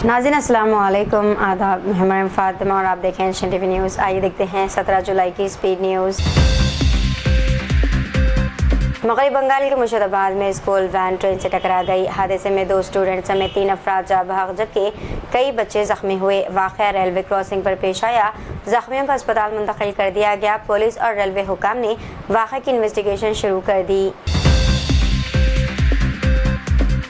नाज़रीन अस्सलाम वालेकुम, आदाब। मैं हमारे फातिमा और आप देखें एशियन टीवी न्यूज़। आइए देखते हैं 17 जुलाई की स्पीड न्यूज़। मगरबी बंगाल के मुर्शिदाबाद में स्कूल वैन ट्रेन से टकरा गई। हादसे में 2 स्टूडेंट समेत 3 अफराद जाँ बहक जबकि कई बच्चे जख्मी हुए। वाक़या रेलवे क्रॉसिंग पर पेश आया। जख्मियों को अस्पताल मुंतकिल कर दिया गया। पुलिस और रेलवे हुकाम ने वाक़े की इन्वेस्टिगेशन शुरू कर दी।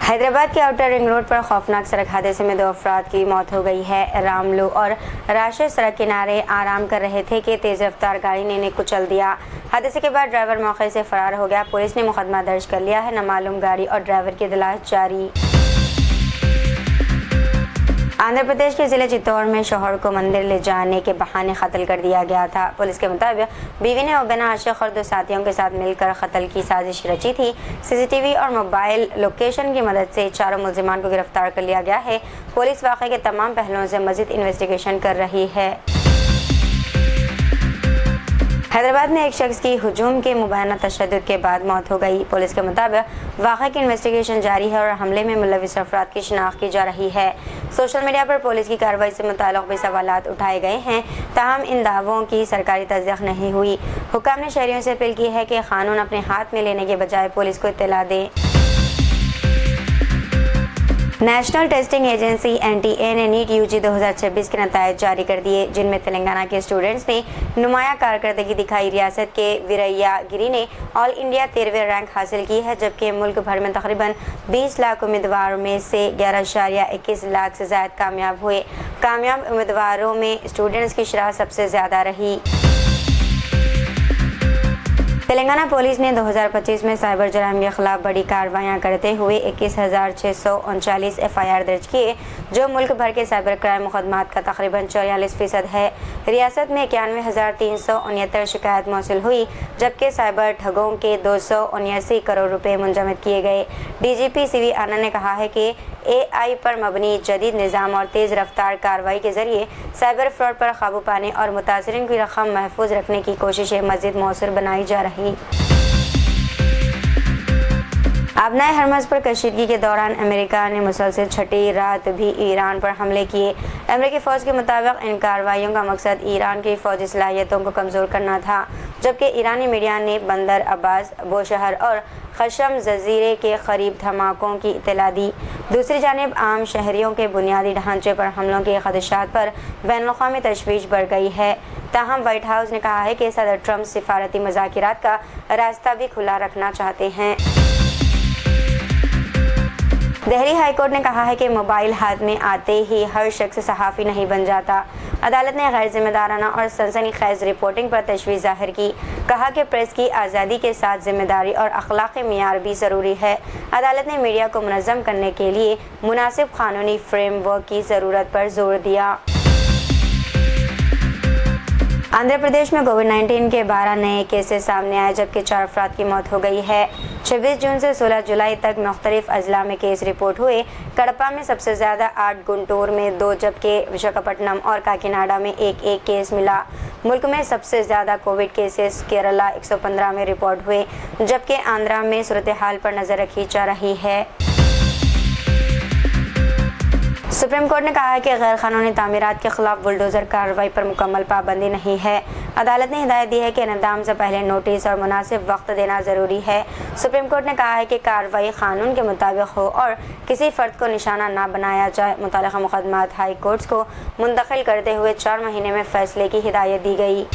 हैदराबाद के आउटर रिंग रोड पर खौफनाक सड़क हादसे में 2 अफराद की मौत हो गई है। रामलू और राशिद सड़क किनारे आराम कर रहे थे कि तेज रफ्तार गाड़ी ने इन्हें कुचल दिया। हादसे के बाद ड्राइवर मौके से फरार हो गया। पुलिस ने मुकदमा दर्ज कर लिया है। नामालूम गाड़ी और ड्राइवर की तलाश जारी। आंध्र प्रदेश के जिले चित्तौड़ में शौहर को मंदिर ले जाने के बहाने कत्ल कर दिया गया था। पुलिस के मुताबिक बीवी ने बिना आशिक और 2 साथियों के साथ मिलकर कत्ल की साजिश रची थी। सीसीटीवी और मोबाइल लोकेशन की मदद से चारों मुल्जिमान को गिरफ्तार कर लिया गया है। पुलिस वाक़े के तमाम पहलुओं से मज़ीद इन्वेस्टिगेशन कर रही है। हैदराबाद में एक शख्स की हुजूम के मुबैना तशद्दुद के बाद मौत हो गई। पुलिस के मुताबिक वाक़े की इन्वेस्टिगेशन जारी है और हमले में मुलविस अफराद की शिनाख्त की जा रही है। सोशल मीडिया पर पुलिस की कार्रवाई से मुताल्लिक़ भी सवालात उठाए गए हैं, ताहम इन दावों की सरकारी तस्दीक़ नहीं हुई। हुक्काम ने शहरियों से अपील की है कि कानून अपने हाथ में लेने के बजाय पुलिस को इत्तला दें। नेशनल टेस्टिंग एजेंसी NTA ने नीट UG 2026 के नतायज जारी कर दिए, जिनमें तेलंगाना के स्टूडेंट्स ने नुमाया कारकर्दगी दिखाई। रियासत के वीरैया गिरी ने ऑल इंडिया 13वें रैंक हासिल की है, जबकि मुल्क भर में तकरीबन 20 लाख उम्मीदवारों में से 11.21 लाख से ज़ायद कामयाब हुए। कामयाब उम्मीदवारों में स्टूडेंट्स की शरह सबसे ज़्यादा रही। तेलंगाना पुलिस ने 2025 में साइबर जराइम के खिलाफ बड़ी कार्रवाइयाँ करते हुए 21,639 FIR दर्ज किए, जो मुल्क भर के साइबर क्राइम मुकदमात का तकरीबन 44% है। रियासत में 91,369 शिकायत मौसूल हुई, जबकि साइबर ठगों के 279 करोड़ रुपए मुंजमद किए गए। DGP CV आनंद ने कहा है कि AI पर मबनी जदीद निज़ाम और तेज़ रफ्तार कार्रवाई के जरिए साइबर फ्रॉड पर काबू पाने और मुतासरीन की रकम महफूज रखने की कोशिशें मज़ीद मौसर बनाई जा रही। आबनाए हरमज़ पर कशीदगी के दौरान अमेरिका ने मुसलसल छठी रात भी ईरान पर हमले किए। अमेरिकी फ़ौज के मुताबिक इन कार्रवाइयों का मकसद ईरान की फ़ौजी सलाहियतों को कमज़ोर करना था, जबकि ईरानी मीडिया ने बंदर अब्बास, बोशहर और खशम जजीरे के करीब धमाकों की इत्तला दी। दूसरी जानिब आम शहरियों के बुनियादी ढांचे पर हमलों के खदशात पर बैनुल-अक़वामी तशवीश बढ़ गई है। ताहम व्हाइट हाउस ने कहा है कि सदर ट्रंप सिफारती मुज़ाकिरात का रास्ता भी खुला रखना चाहते हैं। दिल्ली हाई कोर्ट ने कहा है कि मोबाइल हाथ में आते ही हर शख्स सहाफ़ी नहीं बन जाता। अदालत ने गैर जिम्मेदाराना और सनसनीखेज़ रिपोर्टिंग पर तशवीश जाहिर की। कहा कि प्रेस की आज़ादी के साथ जिम्मेदारी और अखलाक़ी मियार भी ज़रूरी है। अदालत ने मीडिया को मुनज़्ज़म करने के लिए मुनासिब क़ानूनी फ्रेमवर्क की ज़रूरत पर जोर दिया। आंध्र प्रदेश में कोविड-19 के 12 नए केसेस सामने आए, जबकि 4 अफराद की मौत हो गई है। 26 जून से 16 जुलाई तक मुख्तलिफ अजला में केस रिपोर्ट हुए। कड़पा में सबसे ज़्यादा 8, गुंटूर में 2, जबकि विशाखापट्टनम और काकीनाडा में 1-1 केस मिला। मुल्क में सबसे ज़्यादा कोविड केसेस केरला 115 में रिपोर्ट हुए, जबकि आंध्रा में सूरत हाल पर नज़र रखी जा रही है। सुप्रीम कोर्ट ने कहा है कि गैर कानूनी तामीरात के खिलाफ बुलडोज़र कार्रवाई पर मुकम्मल पाबंदी नहीं है। अदालत ने हिदायत दी है कि इक़दाम से पहले नोटिस और मुनासिब वक्त देना ज़रूरी है। सुप्रीम कोर्ट ने कहा है कि कार्रवाई कानून के मुताबिक हो और किसी फ़र्द को निशाना ना बनाया जाए। मुतल्लिक़ा मुक़दमात हाई कोर्ट्स को मुंतकिल करते हुए 4 महीने में फ़ैसले की हिदायत दी गई।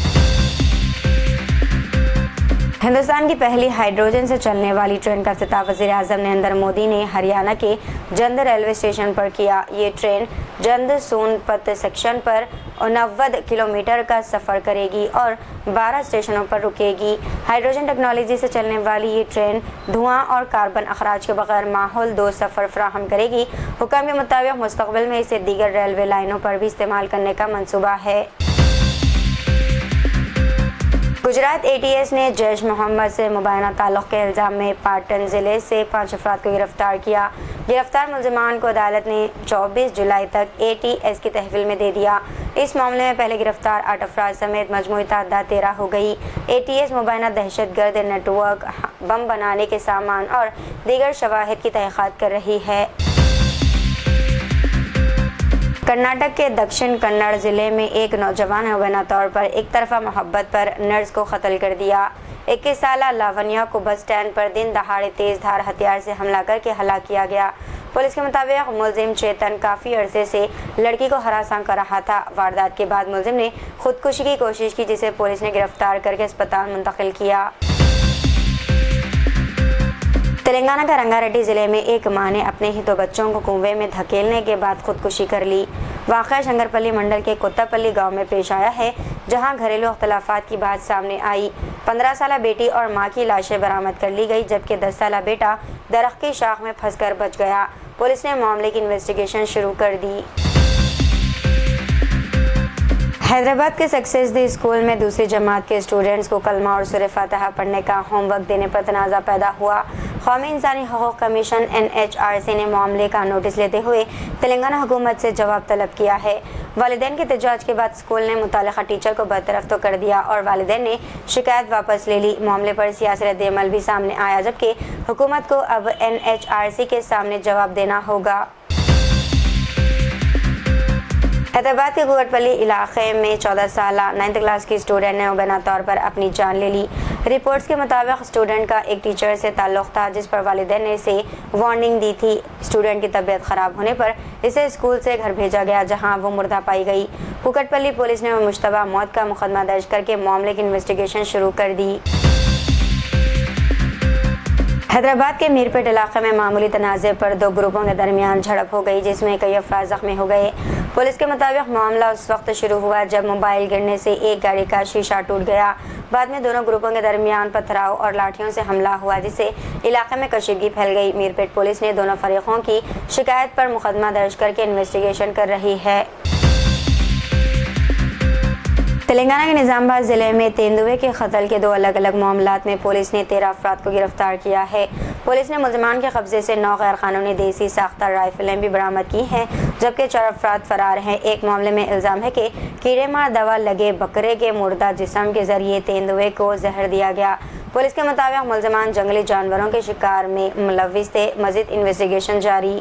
हिंदुस्तान की पहली हाइड्रोजन से चलने वाली ट्रेन का इफ्तिताह वज़ीर-ए-आज़म नरेंद्र मोदी ने हरियाणा के जंद रेलवे स्टेशन पर किया। ये ट्रेन जंद सोनपत सेक्शन पर 90 किलोमीटर का सफ़र करेगी और 12 स्टेशनों पर रुकेगी। हाइड्रोजन टेक्नोलॉजी से चलने वाली ये ट्रेन धुआं और कार्बन अखराज के बगैर माहौल दोस्त सफ़र फराहम करेगी। हुक्म के मुताबिक मुस्तक़बिल में इसे दीगर रेलवे लाइनों पर भी इस्तेमाल करने का मंसूबा है। गुजरात ATS ने जैश मोहम्मद से मुबैना ताल्लुक़ के इल्ज़ाम में पाटन ज़िले से 5 अफराद को गिरफ्तार किया। गिरफ्तार मुल्ज़िमान को अदालत ने 24 जुलाई तक ATS की तहवील में दे दिया। इस मामले में पहले गिरफ्तार 8 अफराद समेत मजमूई तादाद 13 हो गई। ATS मुबैना दहशतगर्द नेटवर्क, बम बनाने के सामान और दीगर शवाहिद की तहक़ीक़ात कर रही है। कर्नाटक के दक्षिण कन्नड़ जिले में एक नौजवान ने मुबैना तौर पर एक तरफा मोहब्बत पर नर्स को कत्ल कर दिया। 21 साला लावण्या को बस स्टैंड पर दिन दहाड़े तेज धार हथियार से हमला करके हलाक किया गया। पुलिस के मुताबिक मुलजिम चेतन काफी अरसे से लड़की को हरासा कर रहा था। वारदात के बाद मुलजिम ने खुदकुशी की कोशिश की, जिसे पुलिस ने गिरफ्तार करके अस्पताल मुंतकिल किया। तेलंगाना के रंगारेड्डी जिले में एक मां ने अपने ही 2 बच्चों को कुएं में धकेलने के बाद खुदकुशी कर ली। वाक़या शंकरपल्ली मंडल के कोत्तापल्ली गांव में पेश आया है, जहां घरेलू अख्तलाफात की बात सामने आई। 15 साला बेटी और मां की लाशें बरामद कर ली गई, जबकि 10 साला बेटा दरख्त की शाख में फंसकर बच गया। पुलिस ने मामले की इन्वेस्टिगेशन शुरू कर दी। हैदराबाद के सक्सेस दी स्कूल में दूसरी जमात के स्टूडेंट्स को कलमा और सूरह फातिहा पढ़ने का होमवर्क देने पर तनाज़ा पैदा हुआ। कौमी इंसानी हकूक़ कमीशन NHRC ने मामले का नोटिस लेते हुए तेलंगाना हुकूमत से जवाब तलब किया है। वालिदैन के एहतजाज के बाद स्कूल ने मुतालिका टीचर को बरतरफ तो कर दिया और वालिदैन ने शिकायत वापस ले ली। मामले पर सियासी रद्द-ए-अमल भी सामने आया, जबकि हुकूमत को अब NHRC के सामने जवाब देना होगा। हैदराबाद के कुकटपल्ली इलाके में 14 साला 9th क्लास की स्टूडेंट ने मुबैना तौर पर अपनी जान ले ली। रिपोर्ट्स के मुताबिक स्टूडेंट का एक टीचर से ताल्लुक़ था, जिस पर वालिदैन ने इसे वार्निंग दी थी। स्टूडेंट की तबीयत ख़राब होने पर इसे स्कूल से घर भेजा गया, जहां वो मुर्दा पाई गई। कुकटपल्ली पुलिस ने मुश्तबा मौत का मुकदमा दर्ज करके मामले की इन्वेस्टिगेशन शुरू कर दी। हैदराबाद के मीरपेट इलाके में मामूली तनाज़े पर 2 ग्रुपों के दरमियान झड़प हो गई, जिसमें कई अफराद जख्मी हो गए। पुलिस के मुताबिक मामला उस वक्त शुरू हुआ जब मोबाइल गिरने से एक गाड़ी का शीशा टूट गया। बाद में दोनों ग्रुपों के दरमियान पथराव और लाठियों से हमला हुआ, जिससे इलाके में कशीदगी फैल गई। मीरपेट पुलिस ने दोनों फरीकों की शिकायत पर मुकदमा दर्ज करके इन्वेस्टिगेशन कर रही है। तेलंगाना के निजामाबाद जिले में तेंदुए के कत्ल के 2 अलग अलग मामलात में पुलिस ने 13 अफराद को गिरफ्तार किया है। पुलिस ने मुलजमान के कब्जे से 9 गैर कानूनी देसी साख्ता राइफलें भी बरामद की हैं, जबकि 4 अफराद फरार हैं। एक मामले में इल्ज़ाम है कि कीड़े मार दवा लगे बकरे के मुर्दा जिस्म के जरिए तेंदुए को जहर दिया गया। पुलिस के मुताबिक मुलजमान जंगली जानवरों के शिकार में मुलव्विस थे। मज़ीद इन्वेस्टिगेशन जारी।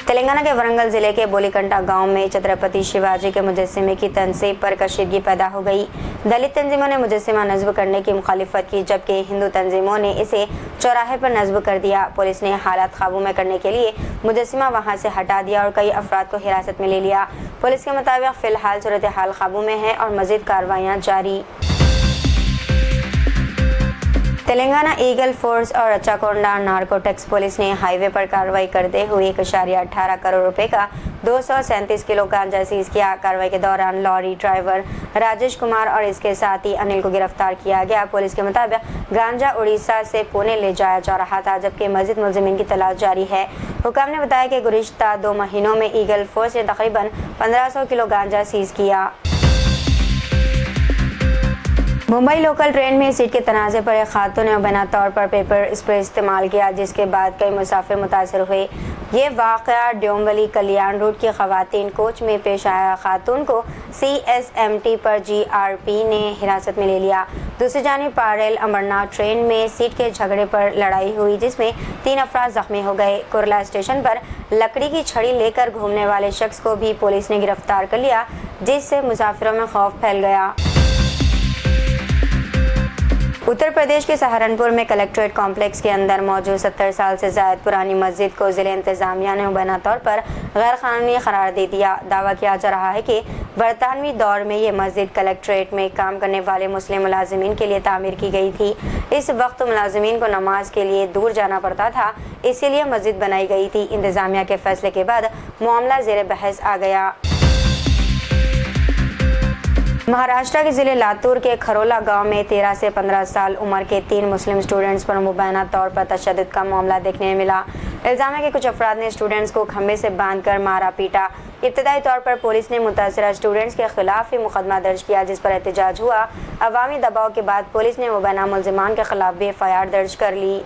तेलंगाना के वरंगल जिले के बोलीकंटा गांव में छत्रपति शिवाजी के मुजस्सिमे की तनसीब पर कशीदगी पैदा हो गई। दलित तंजीमों ने मुजस्सिमा नस्ब करने की मुखालिफत की, जबकि हिंदू तंजीमों ने इसे चौराहे पर नस्ब कर दिया। पुलिस ने हालात काबू में करने के लिए मुजस्सिमा वहां से हटा दिया और कई अफराद को हिरासत में ले लिया। पुलिस के मुताबिक फिलहाल सूरत हाल काबू में है और मजीद कार्रवाइयाँ जारी। तेलंगाना ईगल फोर्स और रच्चाकोंडा नार्कोटिक्स पुलिस ने हाईवे पर कार्रवाई करते हुए 1.18 करोड़ रुपए का 237 किलो गांजा सीज किया। कार्रवाई के दौरान लॉरी ड्राइवर राजेश कुमार और इसके साथी अनिल को गिरफ्तार किया गया। पुलिस के मुताबिक गांजा उड़ीसा से पुणे ले जाया जा रहा था, जबकि मजीद मुलजिमीन की तलाश जारी है। हुकाम ने बताया कि गुज़िश्ता 2 महीनों में ईगल फोर्स ने तकरीबन 1500 किलो गांजा सीज किया। मुंबई लोकल ट्रेन में सीट के तनाज़े पर एक खातून ने मुबैना तौर पर पेपर स्प्रे इस्तेमाल किया, जिसके बाद कई मुसाफिर मुतासर हुए। ये वाक़या डोंबिवली कल्याण रूट की खवातीन कोच में पेश आया। खातून को CSMT पर GRP ने हिरासत में ले लिया। दूसरी जानिब पारेल अमरनाथ ट्रेन में सीट के झगड़े पर लड़ाई हुई, जिसमें 3 अफराद जख्मी हो गए। कुरला स्टेशन पर लकड़ी की छड़ी लेकर घूमने वाले शख्स को भी पुलिस ने गिरफ्तार कर लिया, जिससे मुसाफिरों में खौफ फैल गया। उत्तर प्रदेश के सहारनपुर में कलेक्ट्रेट कॉम्प्लेक्स के अंदर मौजूद 70 साल से ज़ायद पुरानी मस्जिद को ज़िले इंतज़ामिया ने मुबैना तौर पर गैर कानूनी करार दे दिया। दावा किया जा रहा है कि बरतानवी दौर में ये मस्जिद कलेक्ट्रेट में काम करने वाले मुस्लिम मुलाजिमीन के लिए तामीर की गई थी। इस वक्त मुलाजिमीन को नमाज के लिए दूर जाना पड़ता था, इसीलिए मस्जिद बनाई गई थी। इंतज़ामिया के फैसले के बाद मामला ज़ेर बहस आ गया। महाराष्ट्र के जिले लातूर के खरोला गांव में 13 से 15 साल उम्र के 3 मुस्लिम स्टूडेंट्स पर मुबैना तौर पर तशद्दुद का मामला देखने में मिला। इल्जाम है कि कुछ अफराद ने स्टूडेंट्स को खंबे से बांधकर मारा पीटा। इब्तदाई तौर पर पुलिस ने मुतासरा स्टूडेंट्स के खिलाफ ही मुकदमा दर्ज किया, जिस पर एहतजाज हुआ। अवामी दबाव के बाद पुलिस ने मुबैना मुलजिमान के खिलाफ भी FIR दर्ज कर ली।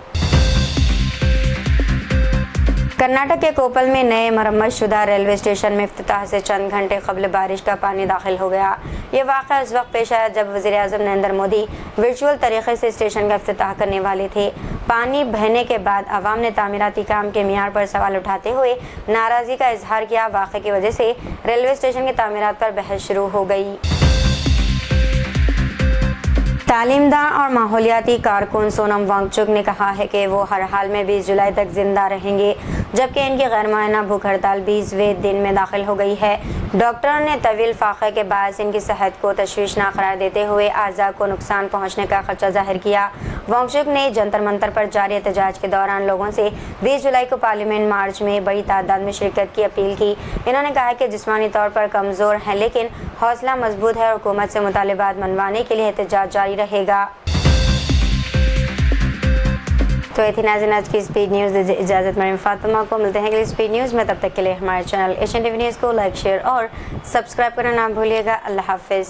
कर्नाटक के कोपल में नए मरम्मत शुदा रेलवे स्टेशन में इफ्तिताह से चंद घंटे कबल बारिश का पानी दाखिल हो गया। ये वाक़या उस वक्त पेश आया जब वज़ीर-ए-आज़म नरेंद्र मोदी वर्चुअल तरीके से स्टेशन का इफ्तिताह करने वाले थे। पानी बहने के बाद अवाम ने तामीराती काम के मियार पर सवाल उठाते हुए नाराज़गी का इजहार किया। वाक़े की वजह से रेलवे स्टेशन की तामीरात पर बहस शुरू हो गई। तालीमदार और माहौलियाती कारकुन सोनम वांगचुक ने कहा है कि वो हर हाल में 20 जुलाई तक जिंदा रहेंगे, जबकि इनकी गैर मुआयना भूख हड़ताल 20वें दिन में दाखिल हो गई है। डॉक्टरों ने तवील फाक़े के बायस इनकी सेहत को तशवीशनाक करार देते हुए आज़ा को नुकसान पहुँचने का खदशा जाहिर किया। वांगचुक ने जंतर मंतर पर जारी एहतजाज के दौरान लोगों से 20 जुलाई को पार्लियामेंट मार्च में बड़ी तादाद में शिरकत की अपील की। इन्होंने कहा कि जिस्मानी तौर पर कमज़ोर हैं लेकिन हौसला मजबूत है और हुकूमत से मुतालिबात मनवाने के लिए एहतजाज जारी रहेगा। तो ये थी नाज़रीन आज की स्पीड न्यूज़। इजाज़त मरीम फातिमा को। मिलते हैं अगली स्पीड न्यूज़ में, तब तक के लिए हमारे चैनल एशियन टीवी न्यूज़ को लाइक शेयर और सब्सक्राइब करना ना भूलिएगा। अल्लाह हाफिज़।